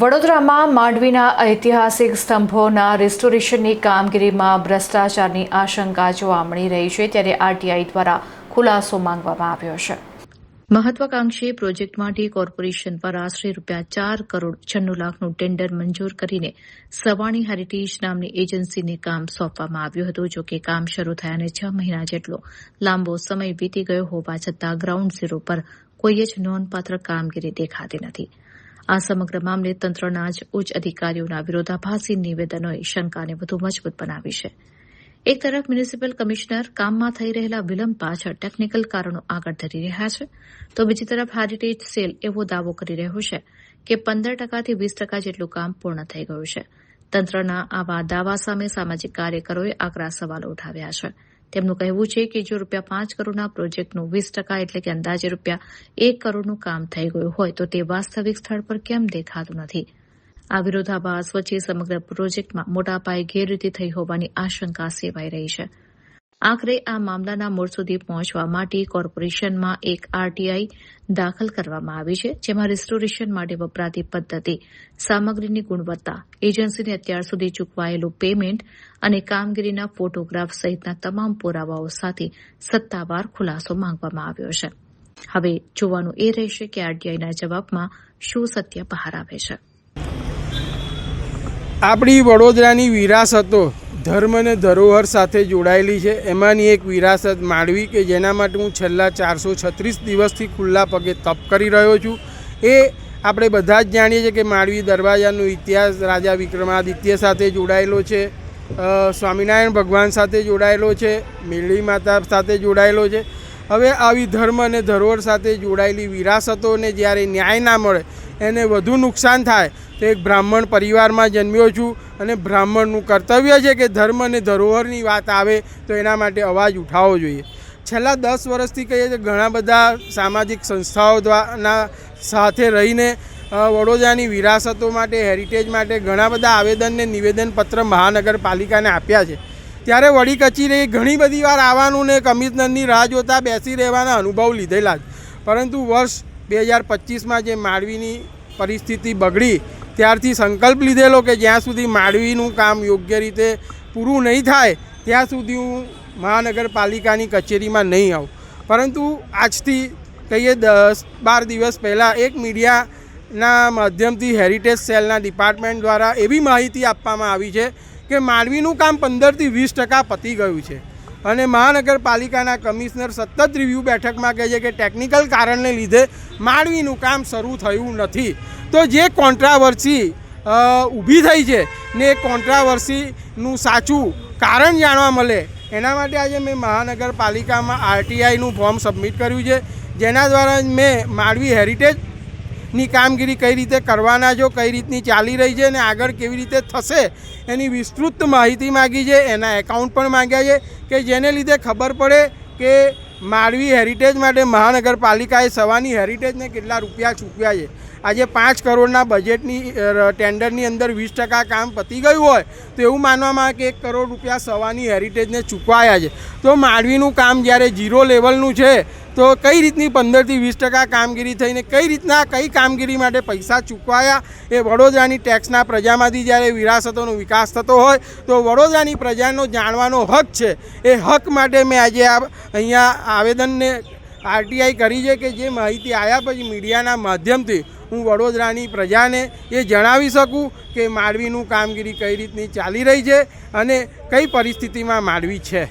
વડોદરામાં માંડવીના ઐતિહાસિક સ્તંભોના રિસ્ટોરેશનની કામગીરીમાં ભ્રષ્ટાચારની આશંકા જોવા મળી રહી છે, ત્યારે આરટીઆઈ દ્વારા ખુલાસો માંગવામાં આવ્યો છે। મહત્વાકાંક્ષી પ્રોજેક્ટ માટે કોર્પોરેશન પર આશરે ₹4 કરોડ 96 લાખનું ટેન્ડર મંજૂર કરીને સવાણી હેરિટેજ નામની એજન્સીને કામ સોંપવામાં આવ્યું હતું। જો કે કામ શરૂ થયાને 6 મહિના જેટલો લાંબો સમય વીતી ગયો હોવા છતાં ગ્રાઉન્ડ ઝીરો પર કોઈ જ નોંધપાત્ર કામગીરી દેખાતી નથી। આ સમગ્ર મામલે તંત્રના જ ઉચ્ચ અધિકારીઓના વિરોધાભાસી નિવેદનોએ શંકાને વધુ મજબૂત બનાવી છે। એક તરફ મ્યુનિસિપલ કમિશનર કામમાં થઈ રહેલા વિલંબ પાછળ ટેકનિકલ કારણો આગળ ધરી રહ્યા છે, તો બીજી તરફ હેરિટેજ સેલ એવો દાવો કરી રહ્યો છે કે 15% થી 20% જેટલું કામ પૂર્ણ થઈ ગયું છે। તંત્રના આવા દાવા સામે સામાજિક કાર્યકરોએ આકરા સવાલો ઉઠાવ્યા છે। તેમનું કહેવું છે કે જો ₹5 કરોડના પ્રોજેક્ટનું 20% એટલે કે અંદાજે ₹1 કરોડનું કામ થઈ ગયું હોય તો તે વાસ્તવિક સ્થળ પર કેમ દેખાતું નથી। આ વિરોધાભાસ વચ્ચે સમગ્ર પ્રોજેક્ટમાં મોટા પાયે ગેરરીતિ થઈ હોવાની આશંકા સેવાઈ રહી છે। આખરે આ મામલાના મૂળ સુધી પહોંચવા માટે કોર્પોરેશનમાં એક આરટીઆઈ દાખલ કરવામાં આવી છે, જેમાં રિસ્ટોરેશન માટે વપરાતી પદ્ધતિ, સામગ્રીની ગુણવત્તા, એજન્સીને અત્યાર સુધી ચૂકવાયેલું પેમેન્ટ અને કામગીરીના ફોટોગ્રાફ સહિતના તમામ પુરાવાઓ સાથે સત્તાવાર ખુલાસો માંગવામાં આવ્યો છે। હવે જોવાનું એ રહેશે કે આરટીઆઈના જવાબમાં શું સત્ય બહાર આવે છે। આપણી વડોદરાની વિરાસતો ધર્મ અને ધરોહર સાથે જોડાયેલી છે। એમાંની એક વિરાસત માંડવી કે જેના માટે હું છેલ્લા 436 દિવસથી ખુલ્લા પગે તપ કરી રહ્યો છું। એ આપણે બધા જ જાણીએ છીએ કે માંડવી દરવાજાનો ઇતિહાસ રાજા વિક્રમાદિત્ય સાથે જોડાયેલો છે, સ્વામિનારાયણ ભગવાન સાથે જોડાયેલો છે, મેરડી માતા સાથે જોડાયેલો છે। હવે આવી ધર્મ અને ધરોહર સાથે જોડાયેલી વિરાસતોને જ્યારે ન્યાય ના મળે, એને વધુ નુકસાન થાય તો એક બ્રાહ્મણ પરિવારમાં જન્મ્યો છું અને બ્રાહ્મણનું કર્તવ્ય છે કે ધર્મ અને ધરોહરની વાત આવે તો એના માટે અવાજ ઉઠાવવો જોઈએ। છેલ્લા 10 વર્ષથી કહીએ તો ઘણા બધા સામાજિક સંસ્થાઓ દ્વારા સાથે રહીને વડોદરાની વિરાસતો માટે, હેરિટેજ માટે ઘણા બધા આવેદનને નિવેદનપત્ર મહાનગરપાલિકાને આપ્યા છે। ત્યારે વડી કચેરીએ ઘણી બધી વાર આવવાનું ને કમિશનરની રાહ જોતા બેસી રહેવાના અનુભવ લીધેલા જ, પરંતુ વર્ષ 2025માં જે માંડવીની પરિસ્થિતિ બગડી ત્યારથી સંકલ્પ લીધેલો કે જ્યાં સુધી માંડવીનું કામ યોગ્ય રીતે પૂરું નહીં થાય ત્યાં સુધી હું મહાનગરપાલિકાની કચેરીમાં નહીં આવું। પરંતુ આજથી કહીએ 10-12 દિવસ પહેલાં એક મીડિયાના માધ્યમથી હેરિટેજ સેલના ડિપાર્ટમેન્ટ દ્વારા એવી માહિતી આપવામાં આવી છે કે માંડવીનું કામ 15 થી 20% પતી ગયું છે અને મહાનગરપાલિકાના કમિશનર સતત રિવ્યૂ બેઠકમાં કહે છે કે ટેકનિકલ કારણને લીધે માંડવીનું કામ શરૂ થયું નથી। તો જે કોન્ટ્રાવર્સી ઊભી થઈ છે ને એ કોન્ટ્રાવર્સીનું સાચું કારણ જાણવા મળે એના માટે આજે મેં મહાનગરપાલિકામાં આરટીઆઈનું ફોર્મ સબમિટ કર્યું છે, જેના દ્વારા મેં માંડવી હેરિટેજની કામગીરી કઈ રીતે કરવાના છો, કઈ રીતની ચાલી રહી છે અને આગળ કેવી રીતે થશે એની વિસ્તૃત માહિતી માગી છે। એના એકાઉન્ટ પણ માગ્યા છે કે જેને લીધે ખબર પડે કે માંડવી હેરિટેજ માટે મહાનગરપાલિકાએ સવાની હેરિટેજને કેટલા રૂપિયા ચૂકવ્યા છે। આજે 5 કરોડના બજેટની ટેન્ડરની અંદર 20% કામ પતી ગયું હોય તો એવું માનવામાં આવે કે 1 કરોડ રૂપિયા સવાની હેરિટેજને ચૂકવાયા છે। તો માંડવીનું કામ જ્યારે 0 લેવલનું છે તો કઈ રીતની 15 થી 20% કામગીરી થઈને કઈ રીતના કઈ કામગીરી માટે પૈસા ચૂકવાયા એ વડોદરાની ટેક્સના પ્રજામાંથી જ્યારે વિરાસતોનો વિકાસ થતો હોય તો વડોદરાની પ્રજાનો જાણવાનો હક છે। એ હક માટે મેં આજે અહીંયા આવેદનને આરટીઆઈ કરી છે કે જે માહિતી આવ્યા પછી મીડિયાના માધ્યમથી હું વડોદરાની પ્રજાને એ જણાવી શકું કે માંડવીનું કામગીરી કઈ રીતની ચાલી રહી છે અને કઈ પરિસ્થિતિમાં માંડવી છે।